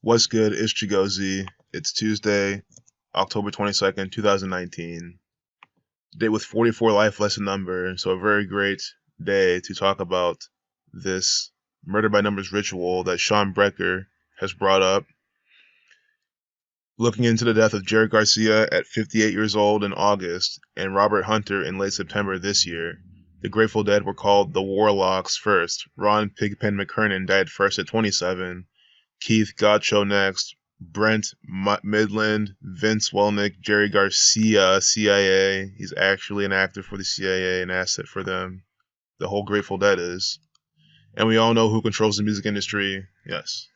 What's good? It's Chigozi. It's Tuesday, October 22nd, 2019. Day with 44 life lesson number. So a very great day to talk about this murder by numbers ritual that Sean Brecker has brought up. Looking into the death of Jerry Garcia at 58 years old in August and Robert Hunter in late September this year. The Grateful Dead were called the Warlocks first. Ron Pigpen McKernan died first at 27. Keith Gotcho next. Brent Midland, Vince Welnick, Jerry Garcia, CIA. He's actually an actor for the CIA, an asset for them. The whole Grateful Dead is. And we all know who controls the music industry. Yes.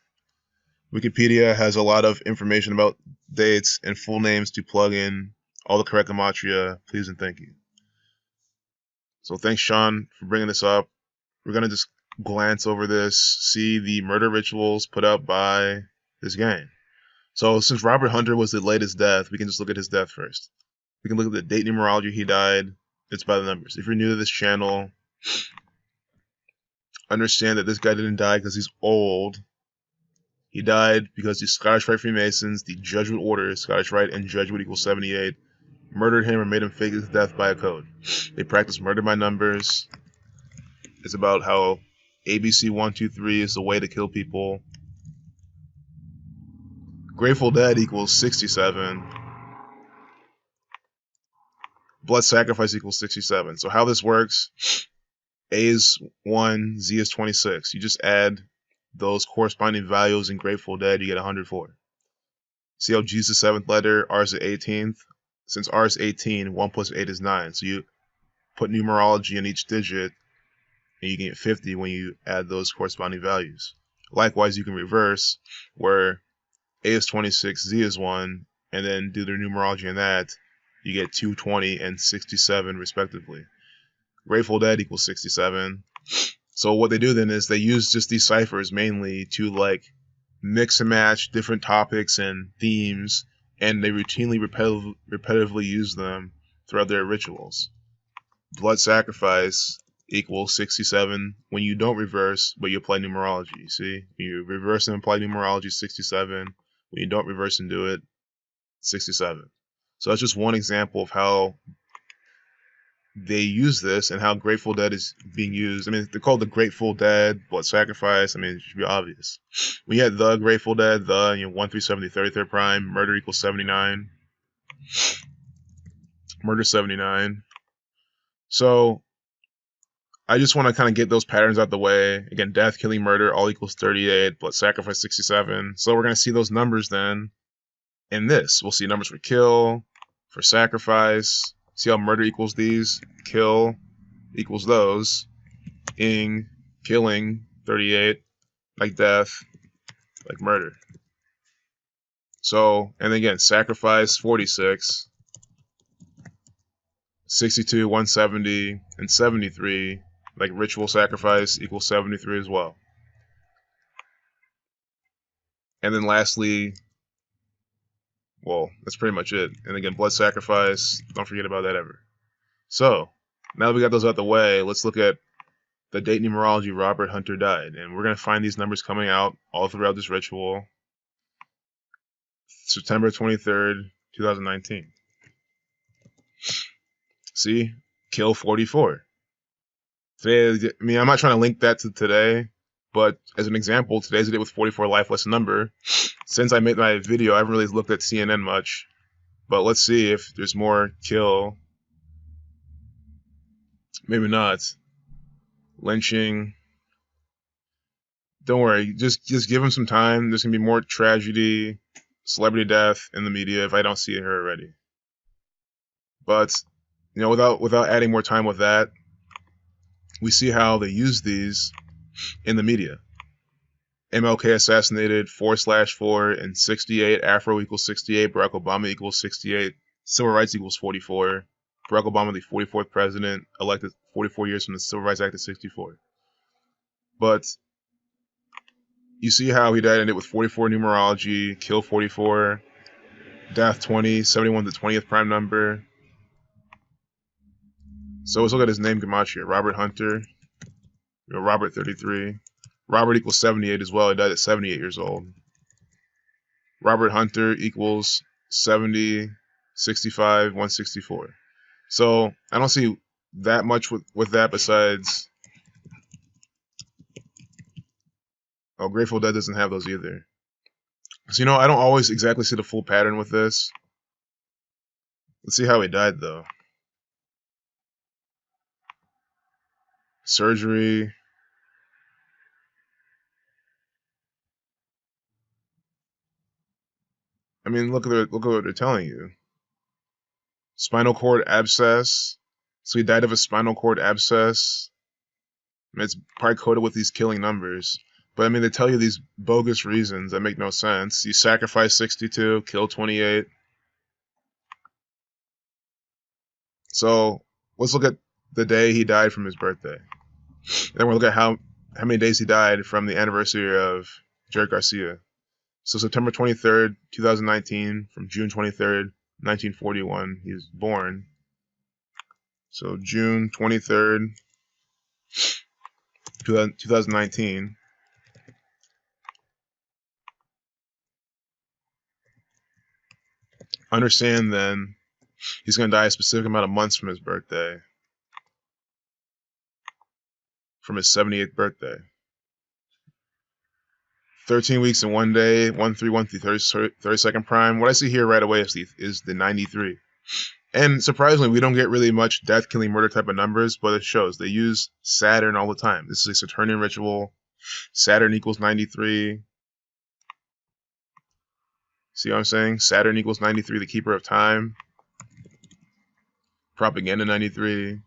Wikipedia has a lot of information about dates and full names to plug in all the correct gematria. Please and thank you. So thanks, Sean, for bringing this up. We're going to just glance over this, see the murder rituals put up by this gang. So since Robert Hunter was the latest death, we can just look at his death first. We can look at the date numerology he died. It's by the numbers. If you're new to this channel, understand that this guy didn't die because he's old. He died because the Scottish Rite Freemasons, the Jesuit order, Scottish Rite and Jesuit equals 78, murdered him or made him fake his death by a code. They practice murder by numbers. It's about how ABC 123 is the way to kill people. Grateful Dead equals 67. Blood sacrifice equals 67. So how this works, A is 1, Z is 26. You just add those corresponding values in Grateful Dead, you get 104. See how G is the 7th letter, R is the 18th? Since R is 18, 1 plus 8 is 9. So you put numerology in each digit, and you get 50 when you add those corresponding values. Likewise, you can reverse, where A is 26, Z is 1, and then do the numerology in that, you get 220 and 67 respectively. Grateful Dead equals 67. So what they do then is they use just these ciphers mainly to like mix and match different topics and themes, and they routinely repetitively use them throughout their rituals. Blood sacrifice equals 67 when you don't reverse, but you apply numerology. See, you reverse and apply numerology, 67. When you don't reverse and do it, 67. So that's just one example of how they use this and how Grateful Dead is being used. I mean, they're called the Grateful Dead, Blood Sacrifice. I mean, it should be obvious. We had the Grateful Dead, 137, 33rd prime, murder equals 79. Murder 79. So I just want to kind of get those patterns out the way. Again, death, killing, murder, all equals 38, blood sacrifice 67. So we're going to see those numbers then in this. We'll see numbers for kill, for sacrifice. See how murder equals these? Kill equals those. Killing, 38, like death, like murder. So, and again, sacrifice, 46. 62, 170, and 73, like ritual sacrifice equals 73 as well. And then lastly, well, that's pretty much it. And again, blood sacrifice, don't forget about that ever. So, now that we got those out the way, let's look at the date numerology Robert Hunter died. And we're going to find these numbers coming out all throughout this ritual. September 23rd, 2019. See? Kill 44. Today, I mean, I'm not trying to link that to today, but as an example, today's the day with 44 life lesson number. Since I made my video, I haven't really looked at CNN much, but let's see if there's more kill. Maybe not. Lynching. Don't worry, just give him some time. There's gonna be more tragedy, celebrity death in the media if I don't see it here already. But without adding more time with that, we see how they use these in the media. MLK assassinated 4/4 and 68. Afro equals 68. Barack Obama equals 68. Civil rights equals 44. Barack Obama, the 44th president, elected 44 years from the Civil Rights Act of 64. But you see how he died and it with 44 numerology, kill 44, death 20, 71 the 20th prime number. So let's look at his name gematria. Robert Hunter. Robert 33. Robert equals 78 as well. He died at 78 years old. Robert Hunter equals 70, 65, 164. So I don't see that much with that besides... Oh, Grateful Dead doesn't have those either. So, you know, I don't always exactly see the full pattern with this. Let's see how he died, though. Surgery. I mean, look at what they're telling you. Spinal cord abscess. So he died of a spinal cord abscess. I mean, it's probably coded with these killing numbers. But I mean, they tell you these bogus reasons that make no sense. You sacrifice 62, kill 28. So let's look at the day he died from his birthday. Then we'll look at how many days he died from the anniversary of Jerry Garcia. So September 23rd, 2019, from June 23rd, 1941, he was born. So June 23rd, 2019. Understand then, he's going to die a specific amount of months from his birthday. From his 78th birthday. 13 weeks and 1 day, 1313, 32nd prime. What I see here right away is the 93. And surprisingly, we don't get really much death, killing, murder type of numbers, but it shows. They use Saturn all the time. This is a Saturnian ritual. Saturn equals 93. See what I'm saying? Saturn equals 93, the keeper of time. Propaganda 93.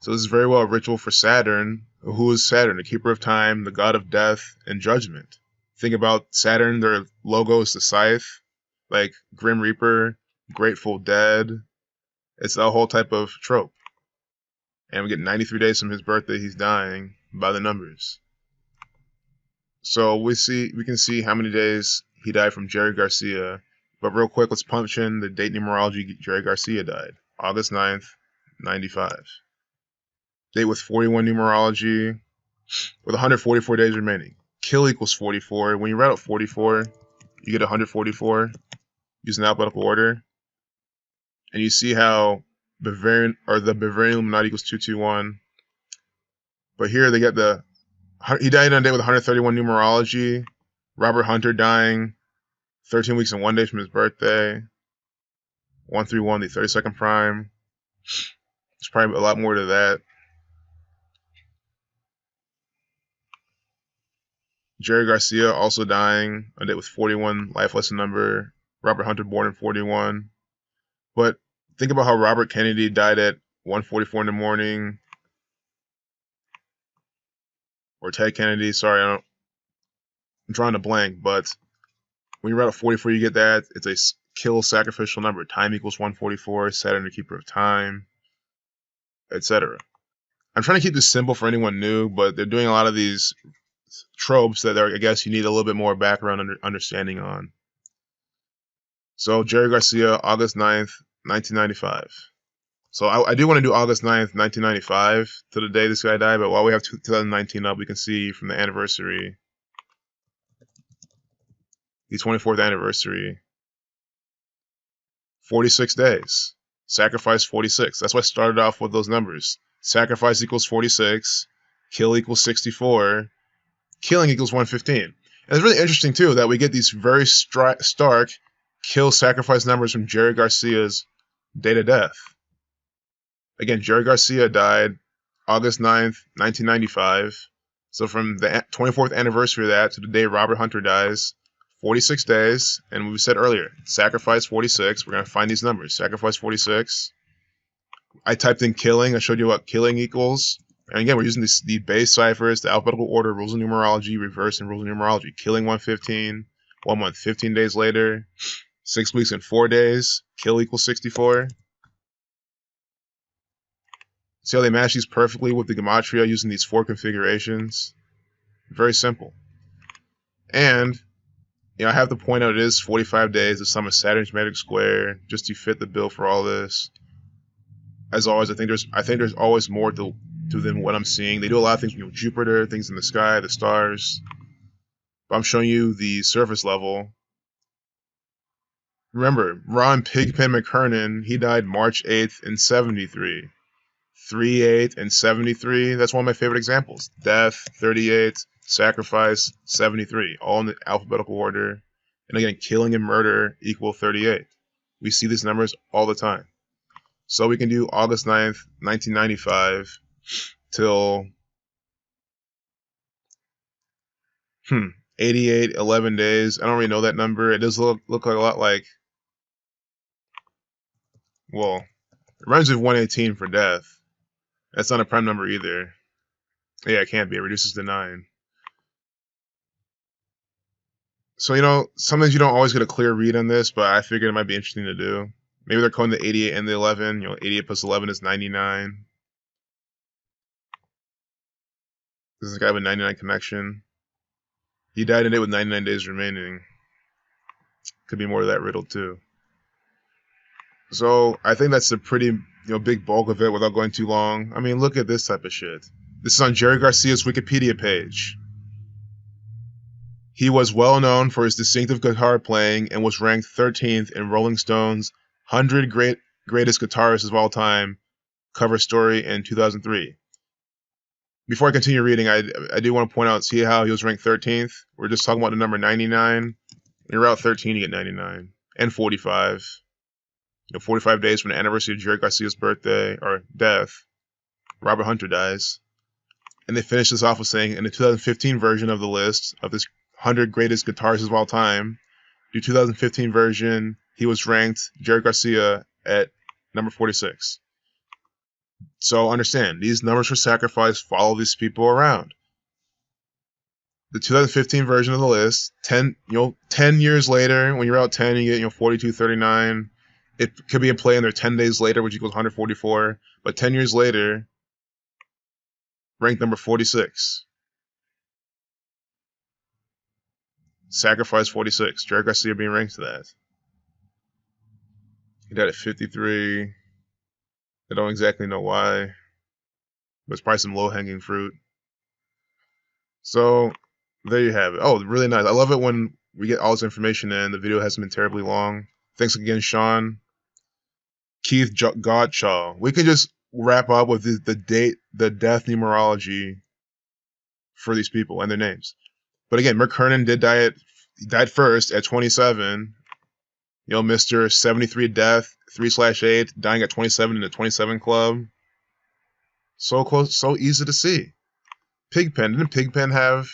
So this is very well a ritual for Saturn. Who is Saturn? The keeper of time, the god of death and judgment. Think about Saturn, their logo is the scythe, like Grim Reaper, Grateful Dead. It's a whole type of trope. And we get 93 days from his birthday, he's dying by the numbers. So we can see how many days he died from Jerry Garcia. But real quick, let's punch in the date numerology Jerry Garcia died. August 9th, 95. Date with 41 numerology, with 144 days remaining. Kill equals 44. When you write out 44, you get 144 using alphabetical order. And you see how the Bavarian Illuminati equals 221. But here they get he died on a day with 131 numerology. Robert Hunter dying 13 weeks and 1 day from his birthday. 131, the 32nd prime. There's probably a lot more to that. Jerry Garcia also dying on a date with 41, life lesson number. Robert Hunter born in 41. But think about how Robert Kennedy died at 1:44 in the morning. Or Ted Kennedy, sorry, I'm drawing a blank, but when you write out 44, you get that. It's a kill sacrificial number. Time equals 144, Saturn the keeper of time, etc. I'm trying to keep this simple for anyone new, but they're doing a lot of these tropes that I guess you need a little bit more background understanding on. So Jerry Garcia, August 9th, 1995. So I do want to do August 9th, 1995 to the day this guy died, but while we have 2019 up, we can see from the anniversary, the 24th anniversary, 46 days. Sacrifice 46. That's why I started off with those numbers. Sacrifice equals 46, kill equals 64, killing equals 115. And it's really interesting, too, that we get these very stark kill-sacrifice numbers from Jerry Garcia's date of death. Again, Jerry Garcia died August 9th, 1995. So from the 24th anniversary of that to the day Robert Hunter dies, 46 days. And we said earlier, sacrifice 46. We're going to find these numbers. Sacrifice 46. I typed in killing. I showed you what killing equals. And again, we're using the base ciphers, the alphabetical order, rules of numerology, reverse, and rules of numerology. Killing 115, 1 month, 15 days later, 6 weeks and 4 days, kill equals 64. See how they match these perfectly with the gematria using these 4 configurations? Very simple. And, you know, I have to point out it is 45 days, the sum of Saturn's magic square, just to fit the bill for all this. As always, I think there's always more to than what I'm seeing. They do a lot of things with Jupiter, things in the sky, the stars. But I'm showing you the surface level. Remember, Ron Pigpen McKernan, he died March 8th in 73. 3-8 and 73, that's one of my favorite examples. Death, 38, sacrifice, 73, all in the alphabetical order. And again, killing and murder equal 38. We see these numbers all the time. So we can do August 9th, 1995 till 88, 11 days. I don't really know that number. It does look like a lot like, well, it reminds me of 118 for death. That's not a prime number either. Yeah, it can't be. It reduces to 9. So, sometimes you don't always get a clear read on this, but I figured it might be interesting to do. Maybe they're calling the 88 and the 11. 88 plus 11 is 99. This is a guy with 99 connection. He died today with 99 days remaining. Could be more to that riddle, too. So, I think that's a pretty, big bulk of it without going too long. I mean, look at this type of shit. This is on Jerry Garcia's Wikipedia page. He was well known for his distinctive guitar playing and was ranked 13th in Rolling Stone's 100 Greatest Guitarists of All Time cover story in 2003. Before I continue reading, I do want to point out, see how he was ranked 13th? We're just talking about the number 99. When you're out 13, you get 99. And 45. 45 days from the anniversary of Jerry Garcia's birthday, or death, Robert Hunter dies. And they finish this off with saying, in the 2015 version of the list of this 100 greatest guitarists of all time, the 2015 version, he was ranked, Jerry Garcia, at number 46. So understand, these numbers for sacrifice follow these people around. The 2015 version of the list, 10 years later, when you're out 10, you get 4239. It could be in play in there 10 days later, which equals 144. But 10 years later, ranked number 46. Sacrifice 46. Jerry Garcia being ranked to that. He died at 53. I don't exactly know why. But it's probably some low-hanging fruit. So, there you have it. Oh, really nice. I love it when we get all this information in. The video hasn't been terribly long. Thanks again, Sean. Keith Godshaw. We could just wrap up with the death numerology for these people and their names. But again, McKernan died first at 27. Mr. 73 death, 3/8, dying at 27 in the 27 club. So close, so easy to see. Pigpen, didn't Pigpen have?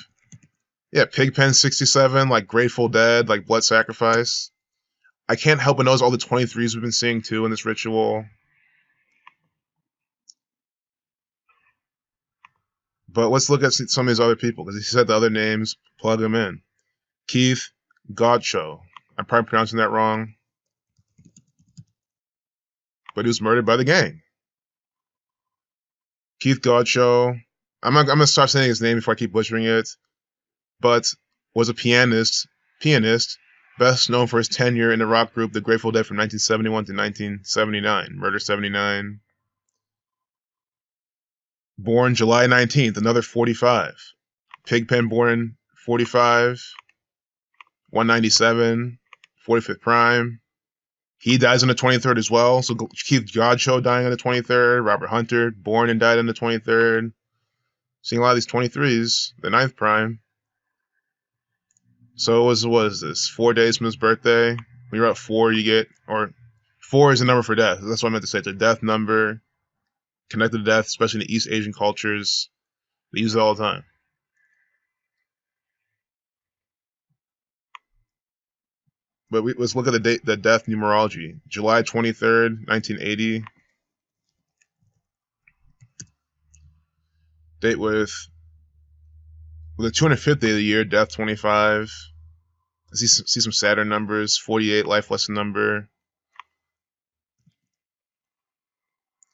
Yeah, Pigpen 67, like Grateful Dead, like Blood Sacrifice. I can't help but notice all the 23s we've been seeing too in this ritual. But let's look at some of these other people, because he said the other names, plug them in. Keith Godshaw. I'm probably pronouncing that wrong. But he was murdered by the gang. Keith Godshaw. I'm going to start saying his name before I keep butchering it. But was a pianist, best known for his tenure in the rock group The Grateful Dead from 1971 to 1979. Murder 79. Born July 19th, another 45. Pigpen born 45. 197. 45th prime. He dies on the 23rd as well. So Keith Godshaw dying on the 23rd. Robert Hunter born and died on the 23rd. Seeing a lot of these 23s. The 9th prime. So what is this? 4 days from his birthday. When you're at 4, you get, or 4 is the number for death. That's what I meant to say. It's a death number connected to death, especially in the East Asian cultures. They use it all the time. But let's look at the date, the death numerology. July 23rd, 1980. Date with the 205th day of the year, death 25. I see some Saturn numbers. 48, life lesson number.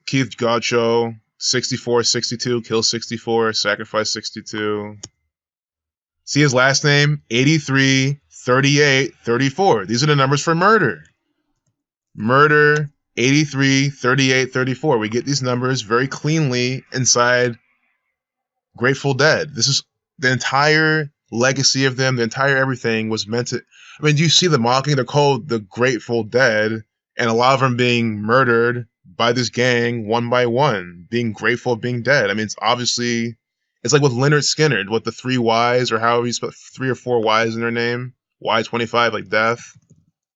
Keith Godshaw, 64, 62, kill 64, sacrifice 62. See his last name? 83, 38, 34. These are the numbers for murder. Murder, 83, 38, 34. We get these numbers very cleanly inside Grateful Dead. This is the entire legacy of them, the entire everything was meant to. I mean, you see the mocking. They're called the Grateful Dead, and a lot of them being murdered by this gang one by one, being grateful of being dead. I mean, it's obviously, it's like with Leonard Skinner, with the 3 Ys, or however you spell 3 or 4 Ys in their name, Y25, like death.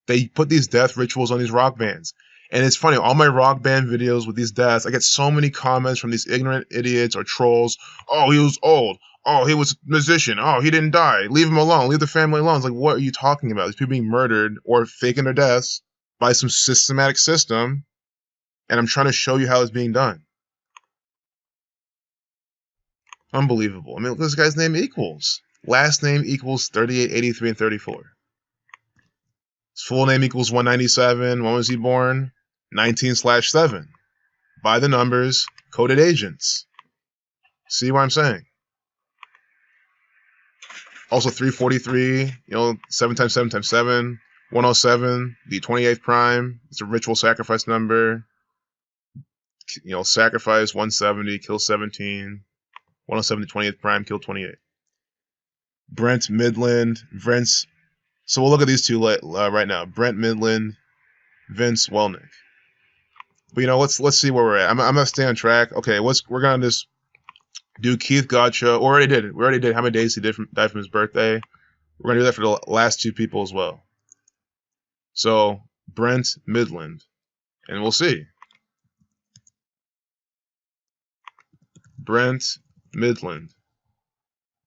They put these death rituals on these rock bands. And it's funny, all my rock band videos with these deaths, I get so many comments from these ignorant idiots or trolls. Oh, he was old. Oh, he was a musician. Oh, he didn't die. Leave him alone. Leave the family alone. It's like, what are you talking about? These people being murdered or faking their deaths by some systematic system. And I'm trying to show you how it's being done. Unbelievable. I mean, look, this guy's name equals. Last name equals 38, 83, and 34. His full name equals 197. When was he born? 19/7. By the numbers, coded agents. See what I'm saying? Also 343, 7 times 7 times 7. 107, the 28th prime. It's a ritual sacrifice number. Sacrifice 170, kill 17. 107, the 28th prime, kill 28. Brent Midland, Vince. So we'll look at these two right now. Brent Midland, Vince Welnick. But let's see where we're at. I'm gonna stay on track. Okay, we're gonna just do Keith Gotcha. We already did how many days he died from his birthday. We're gonna do that for the last 2 people as well. So Brent Midland, and we'll see. Brent Midland.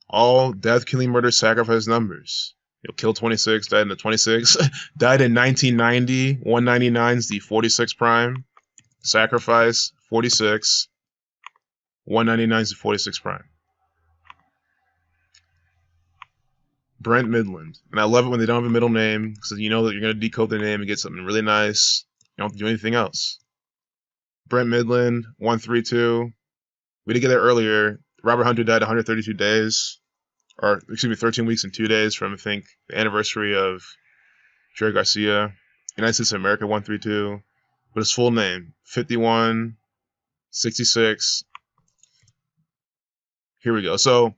All death, killing, murder, sacrifice numbers. He'll kill 26, died in the 26. Died in 1990. 199 is the 46 prime. Sacrifice 46. 199 is the 46 prime. Brent Midland. And I love it when they don't have a middle name, because you know that you're going to decode their name and get something really nice. You don't have to do anything else. Brent Midland, 132. We did get there earlier. Robert Hunter died 132 days. Or, 13 weeks and 2 days from, I think, the anniversary of Jerry Garcia. United States of America, 132. But his full name, 51, 66. Here we go. So,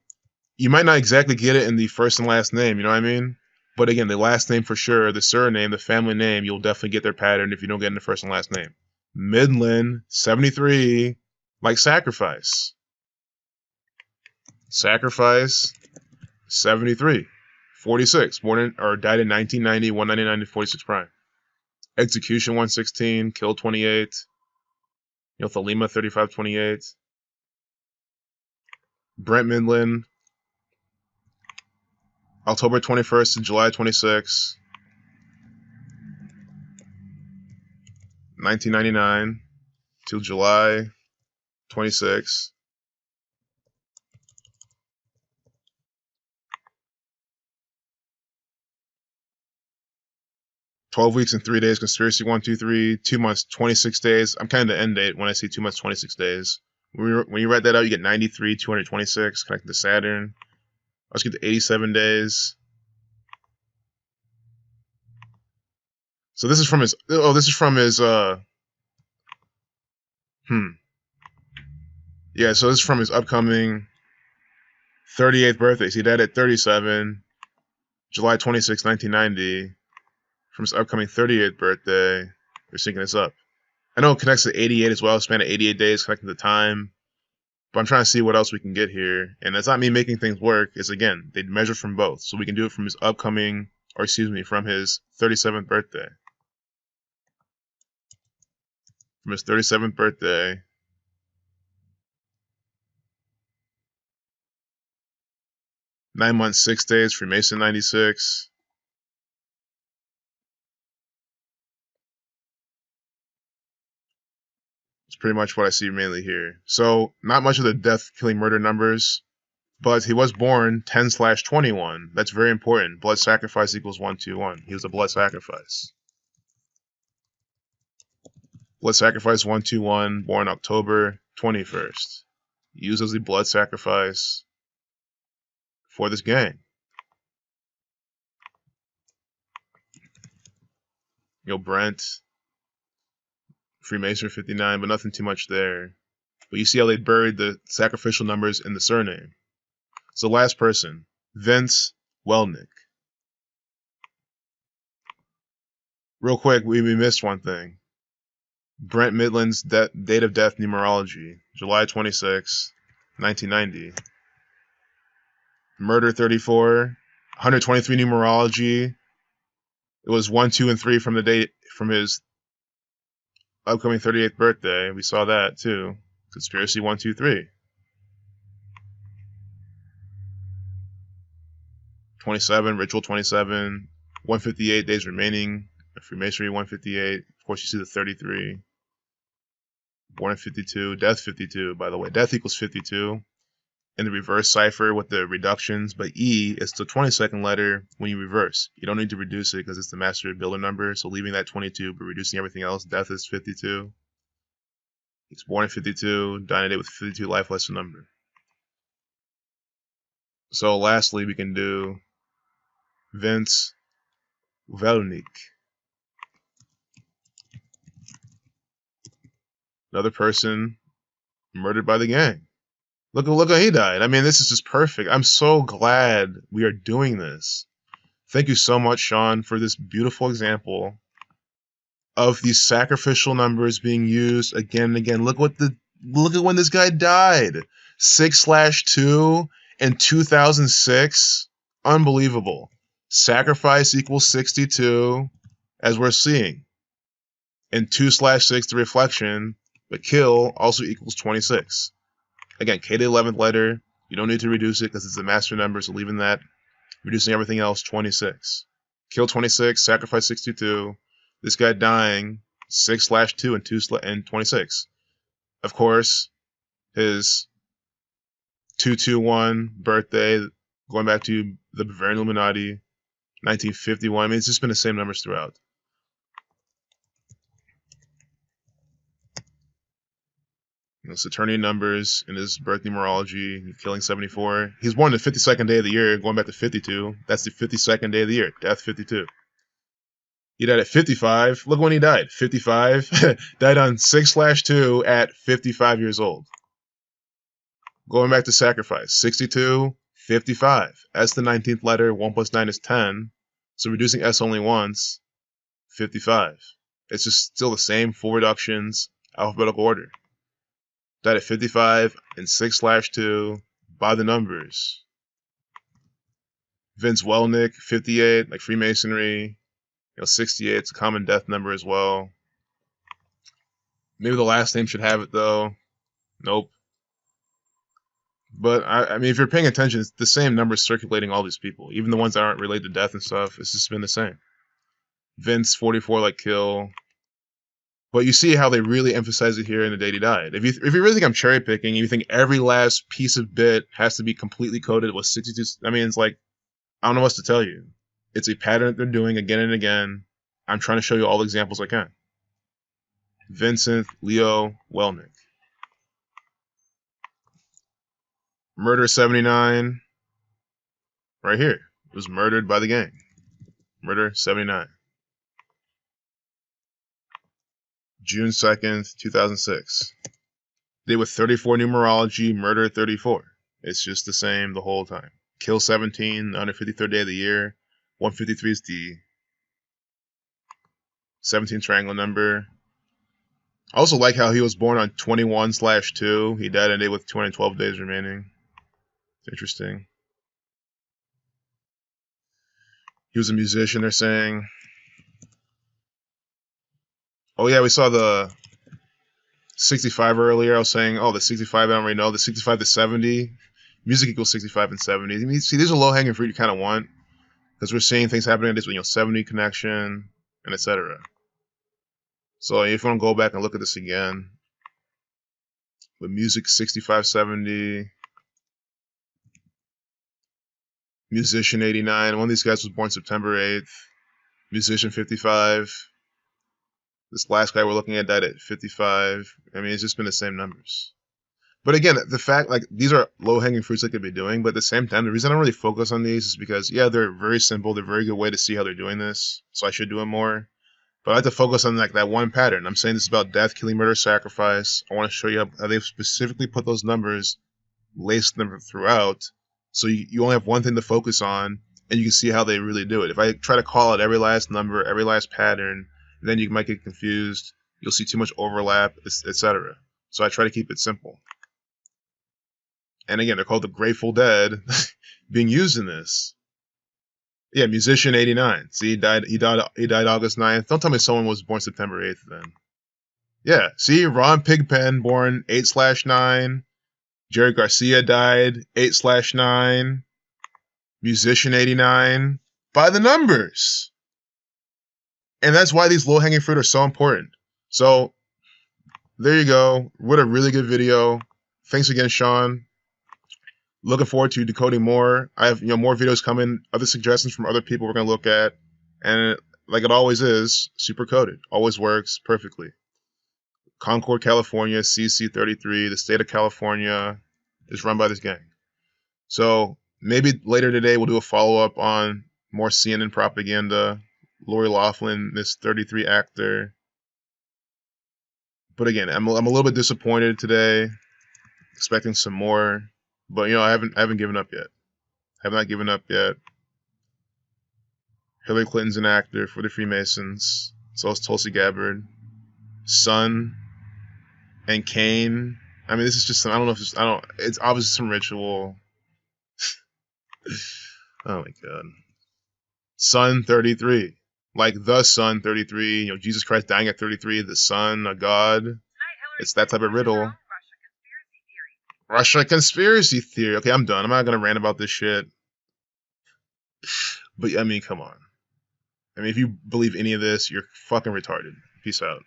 you might not exactly get it in the first and last name, you know what I mean? But again, the last name for sure, the surname, the family name, you'll definitely get their pattern if you don't get in the first and last name. Midland, 73, like sacrifice. Sacrifice, 73. 46, born in, or died in 1990, 199 to 46 prime. Execution, 116, kill 28. Thelema, 35, 28. Brent Midland, October 21st to July 26, 1999 to July 26. "12 weeks and 3 days, conspiracy 1, 2, 3, 2 months, 26 days. I'm kind of the end date when I see 2 months, 26 days. When you write that out, you get 93, 226, connected to Saturn. Let's get to 87 days. So this is from his, yeah, so this is from his upcoming 38th birthday. So he died at 37, July 26, 1990. From his upcoming 38th birthday, they're syncing this up. I know it connects to 88 as well, span of 88 days, connecting to time. But I'm trying to see what else we can get here. And that's not me making things work. It's, again, they measure from both. So we can do it from his upcoming, or excuse me, from his 37th birthday. From his 37th birthday. Nine months, 6 days, Freemason 96. It's pretty much what I see mainly here. So, not much of the death, killing, murder numbers. But he was born 10/21. That's very important. Blood sacrifice equals 121. He was a blood sacrifice. Blood sacrifice 121, born October 21st. Used as the blood sacrifice for this gang. Brent, Freemason 59, but nothing too much there. But you see how they buried the sacrificial numbers in the surname. So last person, Vince Welnick. Real quick, we missed one thing. Brent Midland's date of death numerology, July 26, 1990. Murder 34, 123 numerology. It was 1, 2, and 3 from the date from his upcoming 38th birthday. We saw that too. Conspiracy 1, 2, 3. 27, Ritual 27, 158 days remaining. Freemasonry 158. Of course, you see the 33. Born in 52. Death 52, by the way. Death equals 52. In the reverse cipher with the reductions, but E is the 22nd letter when you reverse. You don't need to reduce it because it's the master builder number, so leaving that 22 but reducing everything else, death is 52. He's born in 52, dying today with 52 life lesson number. So lastly, we can do Vince Welnick. Another person murdered by the gang. Look how he died. I mean, this is just perfect. I'm so glad we are doing this. Thank you so much, Sean, for this beautiful example of these sacrificial numbers being used again and again. Look at when this guy died. 6/2 in 2006. Unbelievable. Sacrifice equals 62, as we're seeing. And 2/6, the reflection, but kill also equals 26. Again, K to the 11th letter. You don't need to reduce it because it's the master number, so leaving that. Reducing everything else, 26. Kill 26, sacrifice 62. This guy dying, 6/2 and 26. Of course, his 221 birthday, going back to the Bavarian Illuminati, 1951. I mean, it's just been the same numbers throughout. Saturnian numbers in his birth numerology, killing 74. He's born the 52nd day of the year, going back to 52. That's the 52nd day of the year, death 52. He died at 55. Look when he died, 55. Died on 6/2 at 55 years old. Going back to sacrifice, 62, 55. S the 19th letter, 1 plus 9 is 10. So reducing S only once, 55. It's just still the same, 4 reductions, alphabetical order. Died at 55 and 6/2 by the numbers. Vince Welnick, 58, like Freemasonry. 68, it's a common death number as well. Maybe the last name should have it though. Nope. But I mean, if you're paying attention, it's the same numbers circulating all these people. Even the ones that aren't related to death and stuff, it's just been the same. Vince, 44, like kill. But you see how they really emphasize it here in the date he died. If you really think I'm cherry picking, you think every last piece of bit has to be completely coded with 62. I mean, it's like, I don't know what to tell you. It's a pattern that they're doing again and again. I'm trying to show you all the examples I can. Vincent Leo Welnick. Murder 79. Right here. Was murdered by the gang. Murder 79. June 2nd, 2006. Day with 34 numerology, murder 34. It's just the same the whole time. Kill 17, the 153rd day of the year. 153 is the 17 triangle number. I also like how he was born on 21/2. He died a day with 212 days remaining. It's interesting. He was a musician, they're saying. Oh yeah, we saw the 65 earlier. I was saying, oh, the 65 I don't really know. The 65 to 70. Music equals 65 and 70. I mean, see, these are low-hanging fruit you kind of want. Because we're seeing things happening this with 70 connection and etc. So if you want to go back and look at this again, with music 6570, musician 89. One of these guys was born September 8th. Musician 55. This last guy we're looking at died at 55. I mean, it's just been the same numbers. But again, the fact, like, these are low-hanging fruits they could be doing, but at the same time, the reason I don't really focus on these is because, yeah, they're very simple. They're a very good way to see how they're doing this, so I should do it more. But I like to focus on, like, that one pattern. I'm saying this about death, killing, murder, sacrifice. I want to show you how they've specifically put those numbers, laced them throughout, So you only have one thing to focus on, and you can see how they really do it. If I try to call out every last number, every last pattern, then you might get confused. You'll see too much overlap, etc. So I try to keep it simple. And again, they're called the Grateful Dead being used in this. Yeah, musician 89. See, he died August 9th. Don't tell me someone was born September 8th then. Yeah, see, Ron Pigpen born 8/9. Jerry Garcia died 8/9. Musician 89. By the numbers. And that's why these low-hanging fruit are so important. So there you go. What a really good video. Thanks again, Sean. Looking forward to decoding more. I have more videos coming, other suggestions from other people we're gonna look at, and like it always is, super coded. Always works perfectly. Concord, California, CC33, the state of California is run by this gang. So maybe later today we'll do a follow-up on more CNN propaganda. Lori Loughlin, this 33 actor. But again, I'm a little bit disappointed today, expecting some more. But I haven't given up yet. Have not given up yet. Hillary Clinton's an actor for the Freemasons. So is Tulsi Gabbard. Sun and Kane. I mean, this is just I don't know if it's obviously some ritual. Oh my god. Sun 33. Like the Sun 33, Jesus Christ dying at 33, the Son, a God. It's that type of riddle. Russia conspiracy theory. Okay, I'm done. I'm not gonna rant about this shit. But I mean, come on. I mean, if you believe any of this, you're fucking retarded. Peace out.